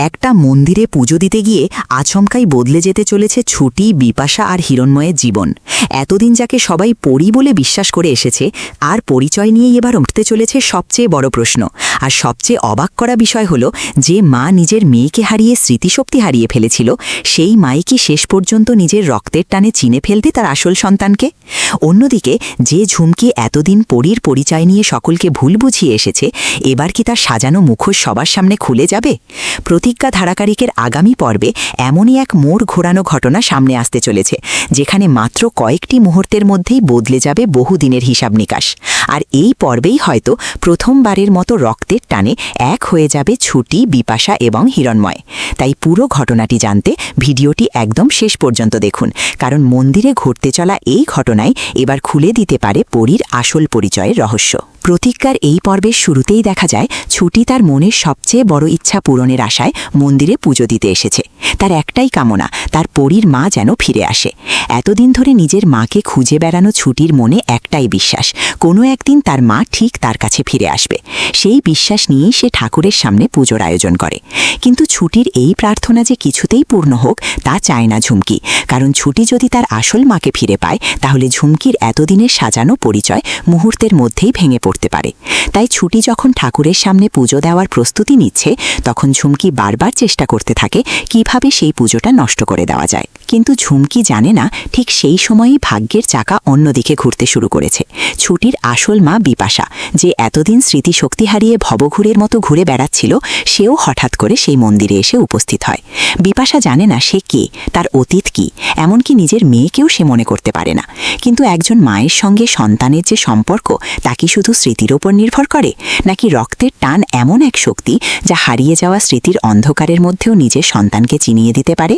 একটা মন্দিরে পুজো দিতে গিয়ে আচমকাই বদলে যেতে চলেছে ছুটি, বিপাশা আর হিরণ্ময়ের জীবন। এতদিন যাকে সবাই পরী বলে বিশ্বাস করে এসেছে, আর পরিচয় নিয়েই এবার উঠতে চলেছে সবচেয়ে বড় প্রশ্ন। আর সবচেয়ে অবাক করা বিষয় হলো, যে মা নিজের মেয়েকে হারিয়ে স্মৃতিশক্তি হারিয়ে ফেলেছিল, সেই মাই কি শেষ পর্যন্ত নিজের রক্তের টানে চিনে ফেলতে তার আসল সন্তানকে? অন্যদিকে যে ঝুমকি এতদিন পরীর পরিচয় নিয়ে সকলকে ভুল বুঝিয়ে এসেছে, এবার কি তার সাজানো মুখোশ সবার সামনে খুলে যাবে? প্রতিজ্ঞা ধারাকারিকের আগামী পর্বে এমনই এক মোড় ঘোরানো ঘটনা সামনে আসতে চলেছে, যেখানে মাত্র কয়েকটি মুহূর্তের মধ্যেই বদলে যাবে বহুদিনের হিসাব নিকাশ। আর এই পর্বেই হয়তো প্রথমবারের মতো রক্তের টানে এক হয়ে যাবে ছুটি, বিপাশা এবং হিরণ্ময়। তাই পুরো ঘটনাটি জানতে ভিডিওটি একদম শেষ পর্যন্ত দেখুন, কারণ মন্দিরে ঘটতে চলা এই ঘটনায় এবার খুলে দিতে পারে পরীর আসল পরিচয়ের রহস্য। প্রতিজ্ঞার এই পর্বের শুরুতেই দেখা যায় ছুটি তার মনের সবচেয়ে বড় ইচ্ছা পূরণের আশায় মন্দিরে পুজো দিতে এসেছে। তার একটাই কামনা, তার পরীর মা যেন ফিরে আসে। এতদিন ধরে নিজের মাকে খুঁজে বেড়ানো ছুটির মনে একটাই বিশ্বাস, কোনো একদিন তার মা ঠিক তার কাছে ফিরে আসবে। সেই বিশ্বাস নিয়েই সে ঠাকুরের সামনে পুজোর আয়োজন করে। কিন্তু ছুটির এই প্রার্থনা যে কিছুতেই পূর্ণ হোক তা চায় না ঝুমকি, কারণ ছুটি যদি তার আসল মাকে ফিরে পায়, তাহলে ঝুমকির এতদিনের সাজানো পরিচয় মুহূর্তের মধ্যেই ভেঙে পড়তে পারে। তাই ছুটি যখন ঠাকুরের সামনে পুজো দেওয়ার প্রস্তুতি নিচ্ছে, তখন ঝুমকি বারবার চেষ্টা করতে থাকে কিভাবে সেই পুজোটা নষ্ট করে দেওয়া যায়। কিন্তু ঝুমকি জানে না, ঠিক সেই সময়ই ভাগ্যের চাকা অন্যদিকে ঘুরতে শুরু করেছে। ছুটির আসল মা বিপাশা, যে এতদিন স্মৃতিশক্তি হারিয়ে ভবঘুরের মতো ঘুরে বেড়াচ্ছিল, সেও হঠাৎ করে সেই মন্দিরে এসে উপস্থিত হয়। বিপাশা জানে না সে কে, তার অতীত কি, এমনকি নিজের মেয়েকেও সে মনে করতে পারে না। কিন্তু একজন মায়ের সঙ্গে সন্তানের যে সম্পর্ক, তা কি শুধু স্মৃতির ওপর নির্ভর করে, নাকি রক্তের টান এমন এক শক্তি যা হারিয়ে যাওয়া স্মৃতির অন্ধকারের মধ্যেও নিজের সন্তানকে চিনিয়ে দিতে পারে?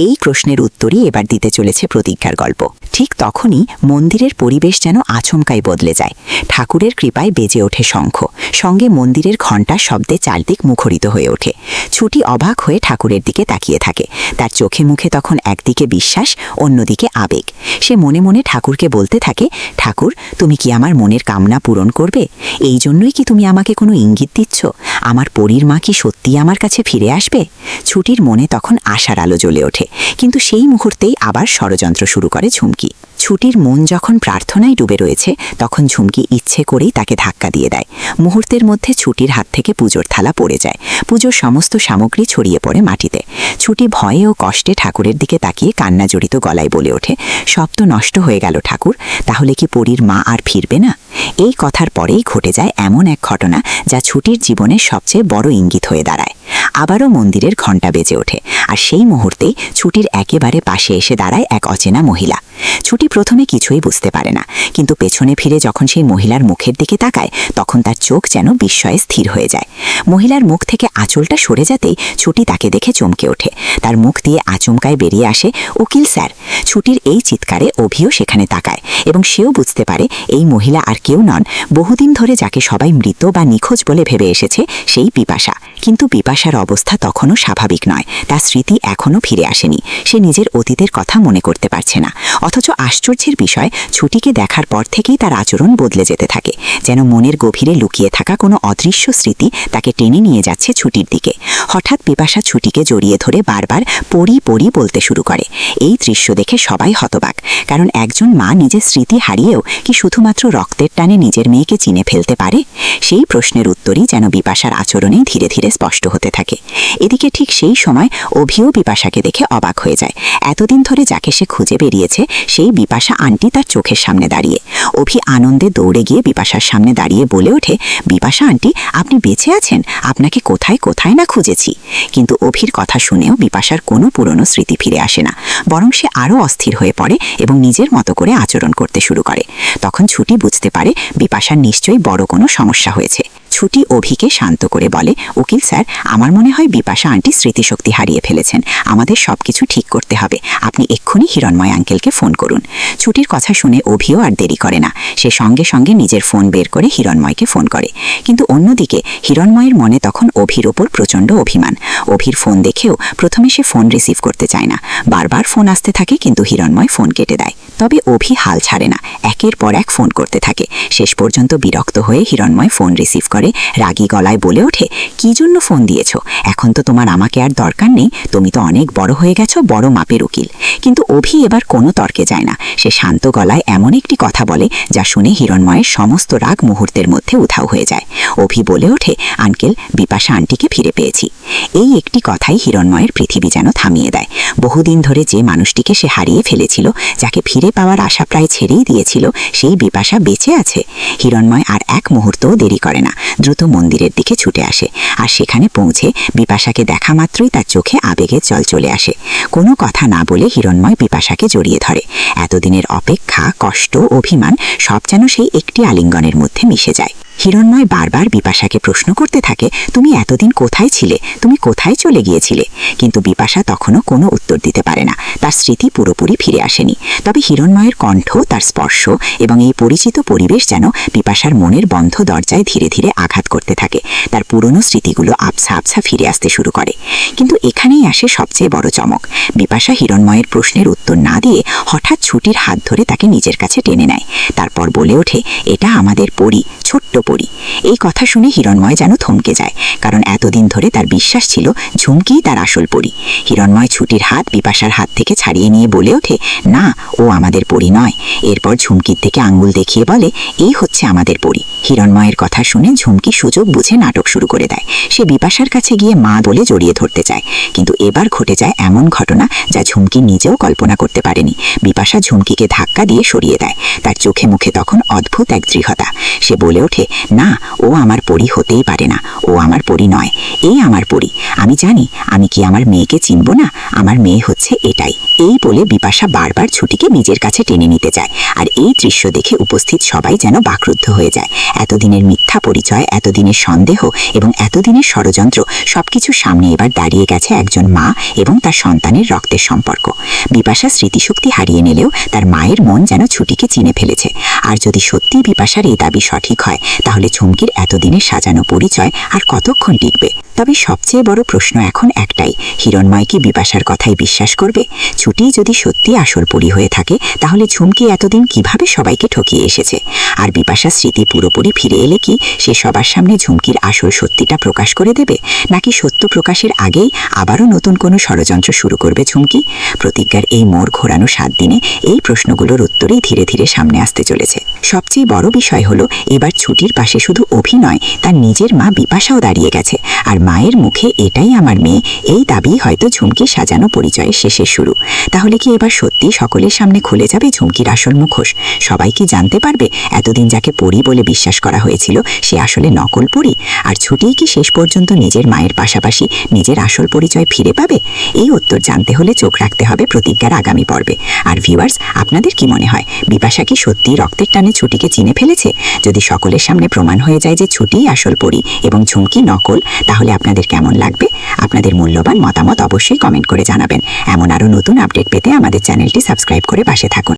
এই প্রশ্নের উত্তরই এবার দিতে চলেছে প্রতিজ্ঞার গল্প। ঠিক তখনই মন্দিরের পরিবেশ যেন আচমকাই বদলে যায়। ঠাকুরের কৃপায় বেজে ওঠে শঙ্খ, সঙ্গে মন্দিরের ঘণ্টার শব্দে চারদিক মুখরিত হয়ে ওঠে। ছুটি অবাক হয়ে ঠাকুরের দিকে তাকিয়ে থাকে। তার চোখে মুখে তখন একদিকে বিশ্বাস, অন্যদিকে আবেগ। সে মনে মনে ঠাকুরকে বলতে থাকে, ঠাকুর, তুমি কি আমার মনের কামনা পূরণ করবে? এই জন্যই কি তুমি আমাকে কোনো ইঙ্গিত দিচ্ছ? আমার পরীর মা কি সত্যিই আমার কাছে ফিরে আসবে? ছুটির মনে তখন আশার আলো জ্বলে ওঠে। কিন্তু সেই মুহূর্তেই আবার ষড়যন্ত্র শুরু করে ঝুমকি। ছুটির মন যখন প্রার্থনায় ডুবে রয়েছে, তখন ঝুমকি ইচ্ছে করেই তাকে ধাক্কা দিয়ে দেয়। মুহূর্তের মধ্যে ছুটির হাত থেকে পুজোর থালা পড়ে যায়। পুজোর সমস্ত সামগ্রী ছড়িয়ে পড়ে মাটিতে। ছুটি ভয়ে ও কষ্টে ঠাকুরের দিকে তাকিয়ে কান্না জড়িত গলায় বলে ওঠে, সব তো নষ্ট হয়ে গেল ঠাকুর, তাহলে কি পরীর মা আর ফিরবে না? এই কথার পরেই ঘটে যায় এমন এক ঘটনা যা ছুটির জীবনের সবচেয়ে বড় ইঙ্গিত হয়ে দাঁড়ায়। আবারও মন্দিরের ঘণ্টা বেজে ওঠে, আর সেই মুহূর্তেই ছুটির একেবারে পাশে এসে দাঁড়ায় এক অচেনা মহিলা। ছুটি প্রথমে কিছুই বুঝতে পারে না, কিন্তু পেছনে ফিরে যখন সেই মহিলার মুখের দিকে তাকায়, তখন তার চোখ যেন বিস্ময়ে স্থির হয়ে যায়। মহিলার মুখ থেকে আঁচলটা সরে যেতেই ছুটি তাকে দেখে চমকে ওঠে। তার মুখ দিয়ে আচমকায় বেরিয়ে আসে, উকিল স্যার। ছুটির এই চিৎকারে অভিও সেখানে তাকায়, এবং সেও বুঝতে পারে এই মহিলা আর কেউ নন, বহুদিন ধরে যাকে সবাই মৃত বা নিখোঁজ বলে ভেবে এসেছে, সেই বিপাশা। কিন্তু বিপাশার অবস্থা তখনও স্বাভাবিক নয়। তার স্মৃতি এখনও ফিরে আসেনি। সে নিজের অতীতের কথা মনে করতে পারছে না। অথচ আশ্চর্যের বিষয়, ছুটিকে দেখার পর থেকেই তার আচরণ বদলে যেতে থাকে, যেন মনের গভীরে লুকিয়ে থাকা কোনো অদৃশ্য স্মৃতি তাকে টেনে নিয়ে যাচ্ছে ছুটির দিকে। হঠাৎ বিপাশা ছুটিকে জড়িয়ে ধরে বারবার পড়ি পড়ি বলতে শুরু করে। এই দৃশ্য দেখে সবাই হতবাক, কারণ একজন মা নিজের স্মৃতি হারিয়েও কি শুধুমাত্র রক্তের টানে নিজের মেয়েকে চিনে ফেলতে পারে? সেই প্রশ্নের উত্তরই যেন বিপাশার আচরণে ধীরে ধীরে স্পষ্ট হতে থাকে। এদিকে ঠিক সেই সময় অভিও বিপাশাকে দেখে অবাক হয়ে যায়। এতদিন ধরে যাকে সে খুঁজে বেরিয়েছে, সেই বিপাশা আন্টি তার চোখের সামনে দাঁড়িয়ে। অভি আনন্দে দৌড়ে গিয়ে বিপাশার সামনে দাঁড়িয়ে বলে ওঠে, বিপাশা আন্টি, আপনি বেঁচে আছেন? আপনাকে কোথায় কোথায় না খুঁজেছি। কিন্তু অভির কথা শুনেও বিপাশার কোনো পুরনো স্মৃতি ফিরে আসে না, বরং সে আরও অস্থির হয়ে পড়ে এবং নিজের মতো করে আচরণ করতে শুরু করে। তখন ছুটি বুঝতে পারে বিপাশার নিশ্চয়ই বড় কোনো সমস্যা হয়েছে। ছুটি অভিকে শান্ত করে বলে, উকিল স্যার, আমার মনে হয় বিপাশা আন্টি স্মৃতিশক্তি হারিয়ে ফেলেছেন। আমাদের সবকিছু ঠিক করতে হবে। আপনি এক্ষুনি হিরণ্ময় আঙ্কেলকে ফোন করুন। ছুটির কথা শুনে অভিও আর দেরি করে না। সে সঙ্গে সঙ্গে নিজের ফোন বের করে হিরণ্ময়কে ফোন করে। কিন্তু অন্যদিকে হিরণ্ময়ের মনে তখন অভির ওপর প্রচণ্ড অভিমান। অভির ফোন দেখেও প্রথমে সে ফোন রিসিভ করতে চায় না। বারবার ফোন আসতে থাকে, কিন্তু হিরণ্ময় ফোন কেটে দেয়। তবে অভি হাল ছাড়ে না, একের পর এক ফোন করতে থাকে। শেষ পর্যন্ত বিরক্ত হয়ে হিরণ্ময় ফোন রিসিভ করে ধরে রাগী গলায় বলে ওঠে, কি জন্য ফোন দিয়েছো? এখন তো তোমার আমাকে আর দরকার নেই, তুমি তো অনেক বড় হয়ে গেছো, বড় মাপের উকিল। কিন্তু অভি এবার কোনো তর্কে যায় না। সে শান্ত গলায় এমন একটি কথা বলে যা শুনে হিরণময়ের সমস্ত রাগ মুহূর্তের মধ্যে উধাও হয়ে যায়। অভি বলে ওঠে, আঙ্কেল, বিপাশা আন্টিকে ফিরে পেয়েছি। এই একটি কথাই হিরণময়ের পৃথিবী যেন থামিয়ে দেয়। বহুদিন ধরে যে মানুষটিকে সে হারিয়ে ফেলেছিল, যাকে ফিরে পাওয়ার আশা প্রায় ছেড়েই দিয়েছিল, সেই বিপাশা বেঁচে আছে। হিরণময় আর এক মুহূর্তও দেরি করে না, দ্রুত মন্দিরের দিকে ছুটে আসে। আর সেখানে পৌঁছে বিপাশাকে দেখা মাত্রই তার চোখে আবেগের জল চলে আসে। কোনো কথা না বলে হিরণময় বিপাশাকে জড়িয়ে ধরে। এতদিনের অপেক্ষা, কষ্ট, অভিমান সব যেন সেই একটি আলিঙ্গনের মধ্যে মিশে যায়। হিরণময় বারবার বিপাশাকে প্রশ্ন করতে থাকে, তুমি এতদিন কোথায় ছিলে? তুমি কোথায় চলে গিয়েছিলে? কিন্তু বিপাশা তখনও কোনো উত্তর দিতে পারে না। তার স্মৃতি পুরোপুরি ফিরে আসেনি। তবে হিরণময়ের কণ্ঠ, তার স্পর্শ এবং এই পরিচিত পরিবেশ যেন বিপাশার মনের বন্ধ দরজায় ধীরে ধীরে আঘাত করতে থাকে। তার পুরনো স্মৃতিগুলো আবছা আবছা ফিরে আসতে শুরু করে। কিন্তু এখানেই আসে সবচেয়ে বড় চমক। বিপাশা হিরণময়ের প্রশ্নের উত্তর না দিয়ে হঠাৎ ছুটির হাত ধরে তাকে নিজের কাছে টেনে নেয়। তারপর বলে ওঠে, এটা আমাদের পরী, ছোট্ট পরী। এই কথা শুনে হিরণময় যেন থমকে যায়, কারণ এতদিন ধরে তার বিশ্বাস ছিল ঝুমকিই তার আসল পরী। হিরণময় ছুটির হাত বিপাশার হাত থেকে ছাড়িয়ে নিয়ে বলে ওঠে, না, ও আমাদের পরী নয়। এরপর ঝুমকির থেকে আঙ্গুল দেখিয়ে বলে, এই হচ্ছে আমাদের পরী। হিরণময়ের কথা শুনে ঝুমকি সুযোগ বুঝে নাটক শুরু করে দেয়। সে বিপাশার কাছে গিয়ে মা বলে জড়িয়ে ধরতে চায়, কিন্তু এবার ঘটে যায় এমন ঘটনা যা ঝুমকি নিজেও কল্পনা করতে পারেনি। বিপাশা ঝুমকিকে ধাক্কা দিয়ে সরিয়ে দেয়। তার চোখে মুখে তখন অদ্ভুত এক দৃঢ়তা। সে বলে ওঠে, না, ও আমার পরী হতেই পারে না, ও আমার পরী নয়, এই আমার পরী। আমি জানি, আমি কি আমার মেয়েকে চিনব না? আমার মেয়ে হচ্ছে এটাই। এই বলে বিপাশা বারবার ছুটিকে নিজের কাছে টেনে নিতে চায়। আর এই দৃশ্য দেখে উপস্থিত সবাই যেন বাকরুদ্ধ হয়ে যায়। এতদিনের মিথ্যা পরিচয়, এতদিনের সন্দেহ এবং এতদিনের ষড়যন্ত্র সবকিছু সামনে এবার দাঁড়িয়ে গেছে একজন মা এবং তার সন্তানের রক্তের সম্পর্ক। বিপাশা স্মৃতিশক্তি হারিয়ে নিলেও তার মায়ের মন যেন ছুটিকে চিনে ফেলেছে। আর যদি সত্যি বিপাশার এই দাবি সঠিক হয়, তাহলে ঝুমকির এতদিনের সাজানো পরিচয় আর কতক্ষণ টিকবে? তবে সবচেয়ে বড় প্রশ্ন এখন একটাই, হিরণময় কি বিপাশার কথাই বিশ্বাস করবে? ছুটি যদি সত্যি আসল পরী হয়ে থাকে, তাহলে ঝুমকি এতদিন কিভাবে সবাইকে ঠকিয়ে এসেছে? আর বিপাশার স্মৃতি পুরোপুরি ফিরে এলে কি সে সবার সামনে ঝুমকির আসল সত্যিটা প্রকাশ করে দেবে, নাকি সত্য প্রকাশের আগেই আবারও নতুন কোনো ষড়যন্ত্র শুরু করবে ঝুমকি? প্রতিজ্ঞার এই মোড় ঘোরানো 7 দিনে এই প্রশ্নগুলোর উত্তরেই ধীরে ধীরে সামনে আসতে চলেছে। সবচেয়ে বড় বিষয় হলো, এবার ছুটির পাশে শুধু অভিনয়, তার নিজের মা বিপাশাও দাঁড়িয়ে গেছে। আর মায়ের মুখে এটাই আমার মেয়ে, এই দাবি হয়তো ঝুমকির সাজানো পরিচয়ের শেষের শুরু। তাহলে কি এবার সত্যি সকলের সামনে খুলে যাবে ঝুমকির আসল মুখোশ? সবাই কি জানতে পারবে এতদিন যাকে পরী বলে বিশ্বাস করা হয়েছিল সে আসলে নকল পরী? আর ছুটিই কি শেষ পর্যন্ত নিজের মায়ের পাশাপাশি নিজের আসল পরিচয় ফিরে পাবে? এই উত্তর জানতে হলে চোখ রাখতে হবে প্রতিজ্ঞার আগামী পর্বে। আর ভিউয়ার্স, আপনাদের কি মনে হয়, বিপাশা কি সত্যি রক্তের টানে ছুটিকে চিনে ফেলেছে? যদি সকলের সামনে প্রমাণ হয়ে যায় যে ছুটিই আসল পরী এবং ঝুমকি নকল, তাহলে আপনাদের কেমন লাগবে? আপনাদের মূল্যবান মতামত অবশ্যই কমেন্ট করে জানাবেন। এমন আরও নতুন আপডেট পেতে আমাদের চ্যানেলটি সাবস্ক্রাইব করে পাশে থাকুন।